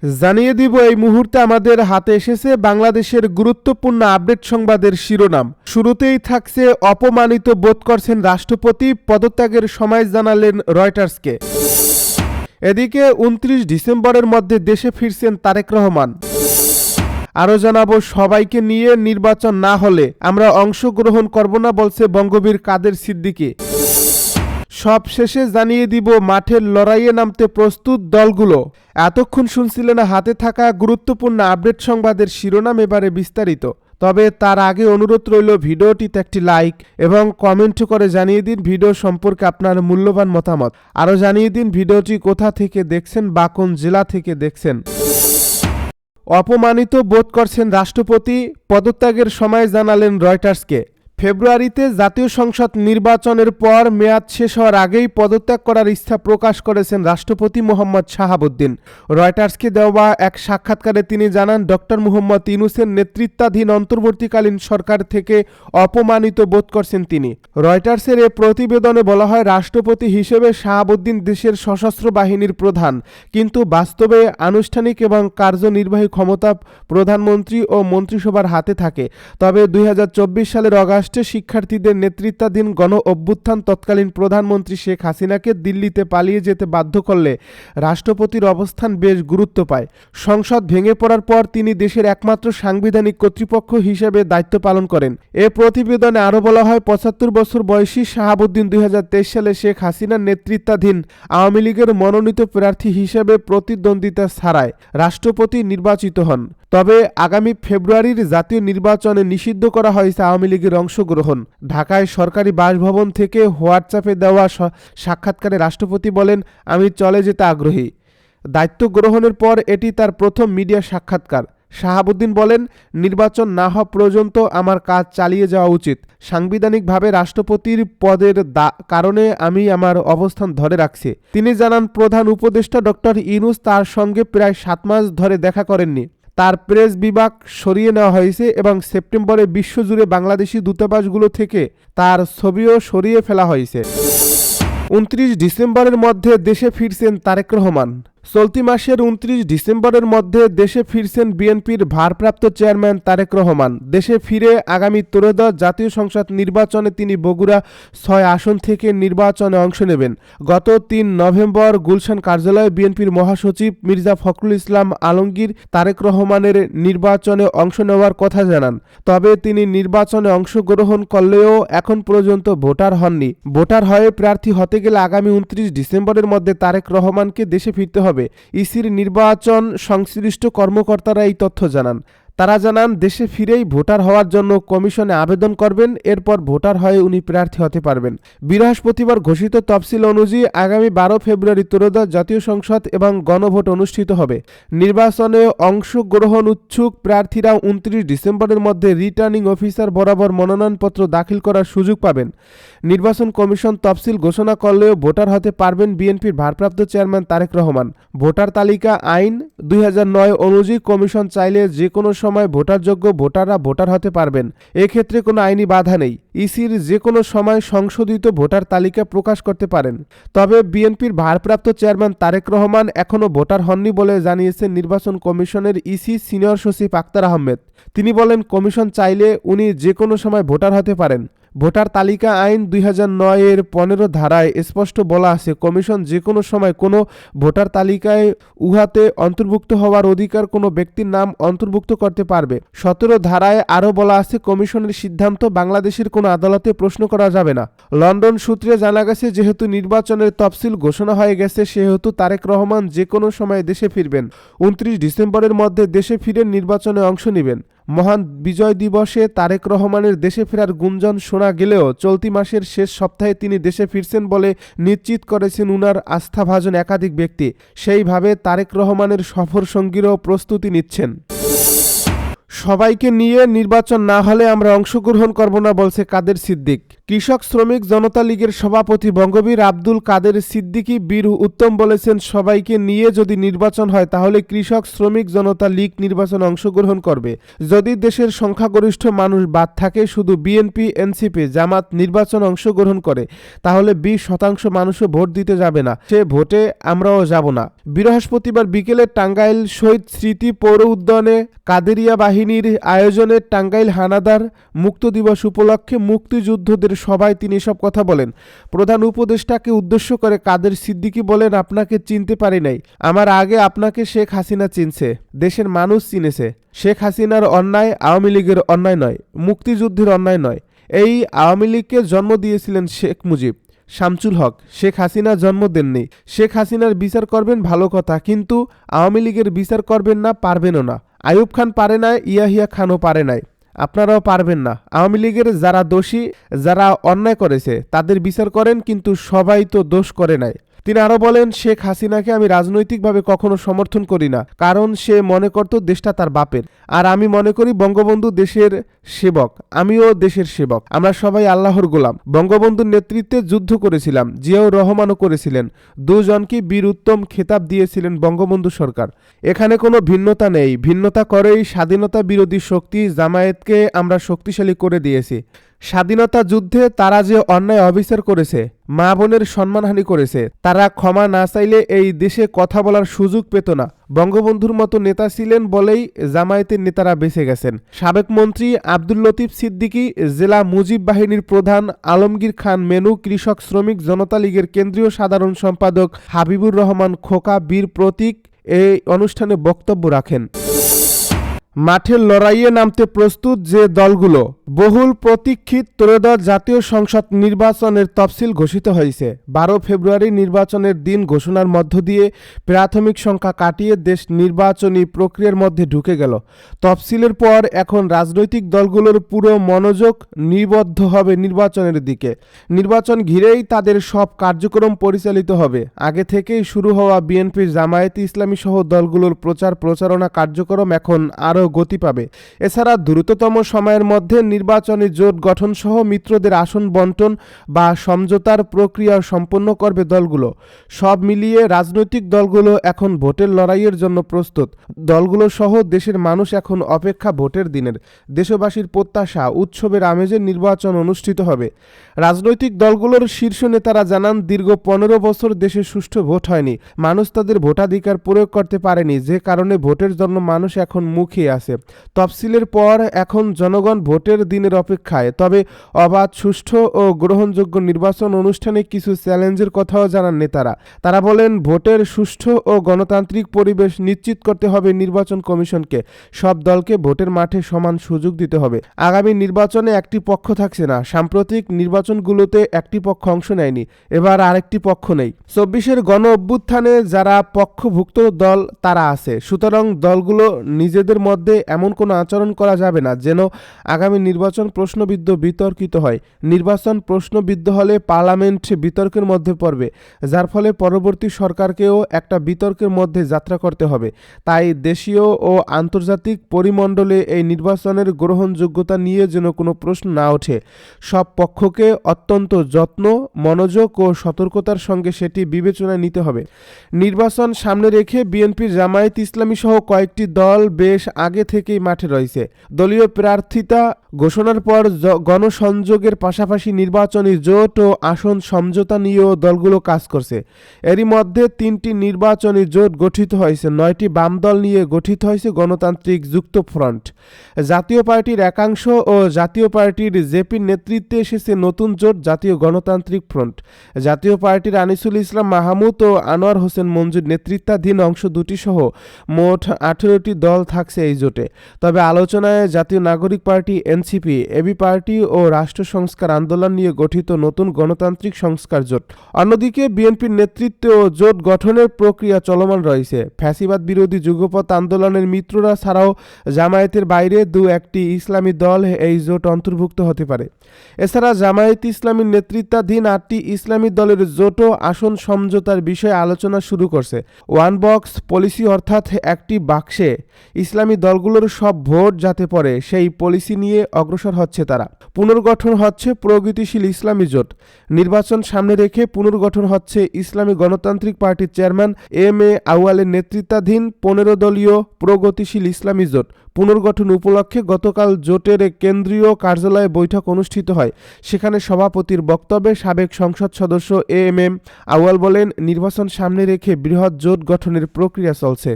জানিয়ে দিব এই মুহূর্তে আমাদের হাতে এসেছে বাংলাদেশের গুরুত্বপূর্ণ আপডেট সংবাদের শিরোনাম। শুরুতেই থাকছে অপমানিত বোধ করছেন রাষ্ট্রপতি, পদত্যাগের সময় জানালেন রয়টার্সকে। এদিকে 29 ডিসেম্বরের মধ্যে দেশে ফিরছেন তারেক রহমান। আরও জানাবো, সবাইকে নিয়ে নির্বাচন না হলে আমরা অংশগ্রহণ করব না বলছে বঙ্গবীর কাদের সিদ্দিকী। সব শেষে জানিয়ে দিব মাঠের লড়াইয়ে নামতে প্রস্তুত দলগুলো। এতক্ষণ শুনছিলেন হাতে থাকা গুরুত্বপূর্ণ আপডেট সংবাদের শিরোনাম, এবারে বিস্তারিত। তবে তার আগে অনুরোধ রইল ভিডিওটিতে একটি লাইক এবং কমেন্ট করে জানিয়ে দিন ভিডিও সম্পর্কে আপনার মূল্যবান মতামত। আরও জানিয়ে দিন ভিডিওটি কোথা থেকে দেখছেন বা কোন জেলা থেকে দেখছেন। অপমানিত বোধ করছেন রাষ্ট্রপতি, পদত্যাগের সময় জানালেন রয়টার্সকে। ফেব্রুয়ারিতে জাতীয় সংসদ নির্বাচনের পর মেয়াদ শেষ হওয়ার আগেই পদত্যাগ করার ইচ্ছা প্রকাশ করেছেন রাষ্ট্রপতি মোহাম্মদ শাহাবুদ্দিন। রয়টার্সকে দেওয়া এক সাক্ষাৎকারে তিনি জানান, ডক্টর মুহাম্মদ ইউনূসের নেতৃত্বাধীন অন্তর্বর্তীকালীন সরকার থেকে অপমানিত বোধ করছেন তিনি। রয়টার্সের এ প্রতিবেদনে বলা হয়, রাষ্ট্রপতি হিসেবে শাহাবুদ্দিন দেশের সশস্ত্র বাহিনীর প্রধান, কিন্তু বাস্তবে আনুষ্ঠানিক এবং কার্যনির্বাহী ক্ষমতা প্রধানমন্ত্রী ও মন্ত্রিসভার হাতে থাকে। তবে 2024 সালের অগাস্টে শিক্ষার্থীদের নেতৃত্বাধীন গণ অভ্যুত্থান তৎকালীন প্রধানমন্ত্রী শেখ হাসিনাকে দিল্লিতে পালিয়ে যেতে বাধ্য করলে রাষ্ট্রপতির অবস্থান বেশ গুরুত্ব পায়। সংসদ ভেঙে পড়ার পর তিনি দেশের একমাত্র সাংবিধানিক কর্তৃপক্ষ হিসেবে দায়িত্ব পালন করেন। এ প্রতিবেদনে আরও বলা হয়, 75 বছর বয়সী শাহাবুদ্দিন 2023 সালে শেখ হাসিনার নেতৃত্বাধীন আওয়ামী লীগের মনোনীত প্রার্থী হিসেবে প্রতিদ্বন্দ্বিতা ছাড়াই রাষ্ট্রপতি নির্বাচিত হন। তবে আগামী ফেব্রুয়ারির জাতীয় নির্বাচনে নিষিদ্ধ করা হয়েছে আওয়ামী লীগের অংশগ্রহণ। ঢাকায় সরকারি বাসভবন থেকে হোয়াটসঅ্যাপে দেওয়া সাক্ষাৎকারে রাষ্ট্রপতি বলেন, আমি চলে যেতে আগ্রহী। দায়িত্ব গ্রহণের পর এটি তার প্রথম মিডিয়া সাক্ষাৎকার। শাহাবুদ্দিন বলেন, নির্বাচন না হওয়া পর্যন্ত আমার কাজ চালিয়ে যাওয়া উচিত। সাংবিধানিকভাবে রাষ্ট্রপতির পদের কারণে আমি আমার অবস্থান ধরে রাখছি। তিনি জানান, প্রধান উপদেষ্টা ডক্টর ইউনূস তার সঙ্গে প্রায় 7 মাস ধরে দেখা করেননি। তার প্রেস বিভাগ সরিয়ে নেওয়া হয়েছে এবং সেপ্টেম্বরে বিশ্বজুড়ে বাংলাদেশি দূতাবাসগুলো থেকে তার ছবিও সরিয়ে ফেলা হয়েছে। 29 ডিসেম্বরের মধ্যে দেশে ফিরছেন তারেক রহমান। চলতি মাসের 29 ডিসেম্বরের মধ্যে দেশে ফিরছেন বিএনপির ভারপ্রাপ্ত চেয়ারম্যান তারেক রহমান। দেশে ফিরে আগামী ত্রয়োদশ জাতীয় সংসদ নির্বাচনে তিনি বগুড়া 6 আসন থেকে নির্বাচনে অংশ নেবেন। গত 3 নভেম্বর গুলশান কার্যালয়ে বিএনপির মহাসচিব মির্জা ফখরুল ইসলাম আলমগীর তারেক রহমানের নির্বাচনে অংশ নেওয়ার কথা জানান। তবে তিনি নির্বাচনে অংশগ্রহণ করলেও এখন পর্যন্ত ভোটার হননি। ভোটার হয়ে প্রার্থী হতে গেলে আগামী 29 ডিসেম্বরের মধ্যে তারেক রহমানকে দেশে ফিরতে হবে। ইসির নির্বাচন সংশ্লিষ্ট কর্মকর্তারা এই তথ্য জানান। তারা জানান, দেশে ফিরেই ভোটার হওয়ার জন্য কমিশনে আবেদন করবেন, এরপর ভোটার হয়ে উনি প্রার্থী হতে পারবেন। বৃহস্পতিবার ঘোষিত তফসিল অনুযায়ী আগামী 12 ফেব্রুয়ারি ত্রয়োদশ জাতীয় সংসদ এবং গণভোট অনুষ্ঠিত হবে। নির্বাচনে অংশগ্রহণ উৎসুক প্রার্থীরা 29 ডিসেম্বরের মধ্যে রিটার্নিং অফিসার বরাবর মনোনয়নপত্র দাখিল করার সুযোগ পাবেন। নির্বাচন কমিশন তফসিল ঘোষণা করলেও ভোটার হতে পারবেন বিএনপির ভারপ্রাপ্ত চেয়ারম্যান তারেক রহমান। ভোটার তালিকা আইন 2009 অনুযায়ী কমিশন চাইলে যে কোনো সময় ভোটারযোগ্য ভোটাররা ভোটার হতে পারবেন। এক্ষেত্রে কোনো আইনি বাধা নেই। ইসির যে কোনো সময় সংশোধিত ভোটার তালিকা প্রকাশ করতে পারেন। তবে বিএনপির ভারপ্রাপ্ত চেয়ারম্যান তারেক রহমান এখনও ভোটার হননি বলে জানিয়েছেন নির্বাচন কমিশনের ইসি সিনিয়র সচিব আক্তার আহমেদ। তিনি বলেন, কমিশন চাইলে উনি যে কোনো সময় ভোটার হতে পারেন। ভোটার তালিকা আইন 2009 এর 15 ধারায় স্পষ্ট বলা আছে, কমিশন যে কোনো সময় কোনো ভোটার তালিকায় উহাতে অন্তর্ভুক্ত হওয়ার অধিকার কোনো ব্যক্তির নাম অন্তর্ভুক্ত করতে পারবে। 17 ধারায় আরও বলা আছে, কমিশনের সিদ্ধান্ত বাংলাদেশের কোনো আদালতে প্রশ্ন করা যাবে না। লন্ডন সূত্রে জানা গেছে, যেহেতু নির্বাচনের তফসিল ঘোষণা হয়ে গেছে, সেহেতু তারেক রহমান যে কোনো সময় দেশে ফিরবেন। 29 ডিসেম্বরের মধ্যে দেশে ফিরে নির্বাচনে অংশ নেবেন। মহান বিজয় দিবসে তারেক রহমানের দেশে ফেরার গুঞ্জন শোনা গেলেও চলতি মাসের শেষ সপ্তাহে তিনি দেশে ফিরছেন বলে নিশ্চিত করেছেন উনার আস্থাভাজন একাধিক ব্যক্তি। সেইভাবে তারেক রহমানের সফর সঙ্গীরাও প্রস্তুতি নিচ্ছেন। সবাইকে নিয়ে নির্বাচন না হলে আমরা অংশগ্রহণ করব না, বলছে কাদের সিদ্দিক। কৃষক শ্রমিক জনতা লীগের সভাপতি বঙ্গবীর আব্দুল কাদের সিদ্দিকী বীর উত্তম বলেছেন, সবাইকে নিয়ে যদি নির্বাচন হয় তাহলে কৃষক শ্রমিক জনতা লীগ নির্বাচনে অংশগ্রহণ করবে। যদি দেশের সংখ্যাগরিষ্ঠ মানুষ বাদ থাকে, শুধু বিএনপি, এনসিপি, জামাত নির্বাচনে অংশগ্রহণ করে, তাহলে 20% মানুষও ভোট দিতে যাবে না। সে ভোটে আমরাও যাব না। বৃহস্পতিবার বিকেলে টাঙ্গাইল শহীদ স্মৃতি পৌর উদ্যানে কাদেরিয়া বাহিনীর আয়োজনে টাঙ্গাইল হানাদার মুক্ত দিবস উপলক্ষে মুক্তিযুদ্ধদের সভায় তিনি এসব কথা বলেন। প্রধান উপদেষ্টাকে উদ্দেশ্য করে কাদের সিদ্দিকী বলেন, আপনাকে চিনতে পারি নাই, আমার আগে আপনাকে শেখ হাসিনা চিনছে, দেশের মানুষ চিনেছে। শেখ হাসিনার অন্যায় আওয়ামী লীগের অন্যায় নয়, মুক্তিযুদ্ধের অন্যায় নয়। এই আওয়ামী লীগকে জন্ম দিয়েছিলেন শেখ মুজিব, শামসুল হক। শেখ হাসিনা জন্ম দেননি। শেখ হাসিনার বিচার করবেন ভালো কথা, কিন্তু আওয়ামী লীগের বিচার করবেন না, পারবেনও না। আইয়ুব খান পারে না, ইয়াহিয়া খানও পারে নাই, আপনারাও পারবেন না। আওয়ামী লীগের যারা দোষী, যারা অন্যায় করেছে তাদের বিচার করেন, কিন্তু সবাই তো দোষ করে নাই। তিনি আরো বলেন, শেখ হাসিনাকে আমি রাজনৈতিকভাবে কখনো সমর্থন করি না, কারণ সে মনে করত দেশটা তার বাপের। আর আমি মনে করি বঙ্গবন্ধু দেশের সেবক, আমিও দেশের সেবক, আমরা সবাই আল্লাহর গোলাম। বঙ্গবন্ধুর নেতৃত্বে যুদ্ধ করেছিলাম, জিয়াউর রহমানও করেছিলেন, দুজনকে বীর উত্তম খেতাব দিয়েছিলেন বঙ্গবন্ধু সরকার। এখানে কোনো ভিন্নতা নেই, ভিন্নতা করেই স্বাধীনতা বিরোধী শক্তি জামায়াতকে আমরা শক্তিশালী করে দিয়েছি। স্বাধীনতা যুদ্ধে তারা যে অন্যায় অবিচার করেছে, মা বোনের সম্মানহানি করেছে, তারা ক্ষমা না চাইলে এই দেশে কথা বলার সুযোগ পেত না। বঙ্গবন্ধুর মতো নেতা ছিলেন বলেই জামায়াতের নেতারা বেঁচে গেছেন। সাবেক মন্ত্রী আব্দুল লতিফ সিদ্দিকী, জেলা মুজিব বাহিনীর প্রধান আলমগীর খান মেনু, কৃষক শ্রমিক জনতা লীগের কেন্দ্রীয় সাধারণ সম্পাদক হাবিবুর রহমান খোকা, বীর প্রতীক এই অনুষ্ঠানে বক্তব্য রাখেন। মাঠের লড়াইয়ে নামতে প্রস্তুত যে দলগুলো। বহুল প্রতীক্ষিত ত্রয়োদশ জাতীয় সংসদ নির্বাচনের তফসিল ঘোষিত হয়েছে। 12 ফেব্রুয়ারি নির্বাচনের দিন ঘোষণার মধ্য দিয়ে প্রাথমিক সংখ্যা কাটিয়ে দেশ নির্বাচনী প্রক্রিয়ার মধ্যে ঢুকে গেল। তফসিলের পর এখন রাজনৈতিক দলগুলোর পুরো মনোযোগ নিবদ্ধ হবে নির্বাচনের দিকে। নির্বাচন ঘিরেই তাদের সব কার্যক্রম পরিচালিত হবে। আগে থেকেই শুরু হওয়া বিএনপির, জামায়াতে ইসলামী সহ দলগুলোর প্রচারণা কার্যক্রম এখন আরও গতি পাবে। এছাড়া দ্রুততম সময়ের মধ্যে নির্বাচনী জোট গঠন সহ মিত্রদের আসন বন্টন বা সমঝোতার প্রক্রিয়া সম্পন্ন করবে দলগুলো। সব মিলিয়ে রাজনৈতিক দলগুলো এখন ভোটের লড়াইয়ের জন্য প্রস্তুত। দলগুলো সহ দেশের মানুষ এখন অপেক্ষা ভোটের দিনের। দেশবাসীর প্রত্যাশা, উৎসবের আমেজে নির্বাচন অনুষ্ঠিত হবে। রাজনৈতিক দলগুলোর শীর্ষ নেতারা জানান, দীর্ঘ 15 বছর দেশে সুষ্ঠু ভোট হয়নি, মানুষ তাদের ভোটাধিকার প্রয়োগ করতে পারেনি, যে কারণে ভোটের জন্য মানুষ এখন মুখিয়ে আছে। তফসিলের পর এখন জনগণ ভোটের দিনের অপেক্ষায়। তবে অবাধ, সুষ্ঠু ও গ্রহণযোগ্য নির্বাচন অনুষ্ঠানে কিছু চ্যালেঞ্জের কথাও জানান নেতারা। তারা বলেন, ভোটের সুষ্ঠু ও গণতান্ত্রিক পরিবেশ নিশ্চিত করতে হবে নির্বাচন কমিশনকে। সব দলকে ভোটের মাঠে সমান সুযোগ দিতে হবে। আগামী নির্বাচনে একটি পক্ষ থাকছে না। সাম্প্রতিক নির্বাচনগুলোতে একটি পক্ষ অংশ নেয়নি, এবার আরেকটি পক্ষ নেই। 24-এর গণ অভ্যুত্থানে যারা পক্ষভুক্ত দল তারা আছে। সুতরাং দলগুলো নিজেদের মধ্যে এমন কোনো আচরণ করা যাবে না যেন আগামী নির্বাচন প্রশ্নবিদ্ধ, বিতর্কিত হয়। নির্বাচন প্রশ্নবিদ্ধ হলে পার্লামেন্ট বিতর্কের মধ্যে পড়বে, যার ফলে পরবর্তী সরকারকেও একটা বিতর্কের মধ্যে যাত্রা করতে হবে। তাই দেশীয় ও আন্তর্জাতিক পরিমণ্ডলে এই নির্বাচনের গ্রহণযোগ্যতা নিয়ে যেন কোনো প্রশ্ন না ওঠে। সব পক্ষকে অত্যন্ত যত্ন, মনোযোগ ও সতর্কতার সঙ্গে সেটি বিবেচনায় নিতে হবে। নির্বাচন সামনে রেখে বিএনপি, জামায়াত ইসলামী সহ কয়েকটি দল বেশ আগে থেকেই মাঠে রয়েছে। দলীয় প্রার্থিতা ঘোষণার পর গণসংযোগের পাশাপাশি নির্বাচনী জোট ও আসন সমঝোতা নিয়েও দলগুলো কাজ করছে। এরই মধ্যে 3টি নির্বাচনী জোট গঠিত হয়েছে। 9টি বাম দল নিয়ে গঠিত হয়েছে গণতান্ত্রিক যুক্ত ফ্রন্ট। জাতীয় পার্টির একাংশ ও জাতীয় পার্টির জেপির নেতৃত্বে এসেছে নতুন জোট, জাতীয় গণতান্ত্রিক ফ্রন্ট। জাতীয় পার্টির আনিসুল ইসলাম মাহমুদ ও আনোয়ার হোসেন মঞ্জুর নেতৃত্বাধীন অংশ দুটি সহ মোট 18টি দল থাকছে এই জোটে। তবে আলোচনায় জাতীয় নাগরিক পার্টি, এনসিপি, এবি পার্টি ও রাষ্ট্র সংস্কার আন্দোলন নিয়ে গঠিত নতুন গণতান্ত্রিক সংস্কার জোট। অন্যদিকে বিএনপির নেতৃত্বেও জোট গঠনের প্রক্রিয়া চলমান রয়েছে। ফ্যাসিবাদ বিরোধী যুগপৎ আন্দোলনের মিত্ররা ছাড়াও জামায়াতের বাইরে 2-1টি ইসলামী দল এই জোট অন্তর্ভুক্ত হতে পারে। এছাড়া জামায়াত ইসলামীর নেতৃত্বাধীন 8টি ইসলামী দলের জোটও আসন সমঝোতার বিষয়ে আলোচনা শুরু করছে। ওয়ান বক্স পলিসি, অর্থাৎ একটি বাক্সে ইসলামী দল দলগুলোর সব ভোট যাতে পড়ে সেই পলিসি নিয়ে অগ্রসর হচ্ছে তারা। পুনর্গঠন হচ্ছে প্রগতিশীল ইসলামী জোট। নির্বাচন সামনে রেখে পুনর্গঠন হচ্ছে ইসলামী গণতান্ত্রিক পার্টির চেয়ারম্যান এম.এ. আউয়ালের নেতৃত্বাধীন 15 দলীয় প্রগতিশীল ইসলামী জোট। পুনর্গঠন উপলক্ষে গতকাল জোটের কেন্দ্রীয় কার্যালয়ে বৈঠক অনুষ্ঠিত হয়। সেখানে সভাপতির বক্তব্যে সাবেক সংসদ সদস্য এম.এম. আউয়াল বলেন, নির্বাচন সামনে রেখে বৃহৎ জোট গঠনের প্রক্রিয়া চলছে।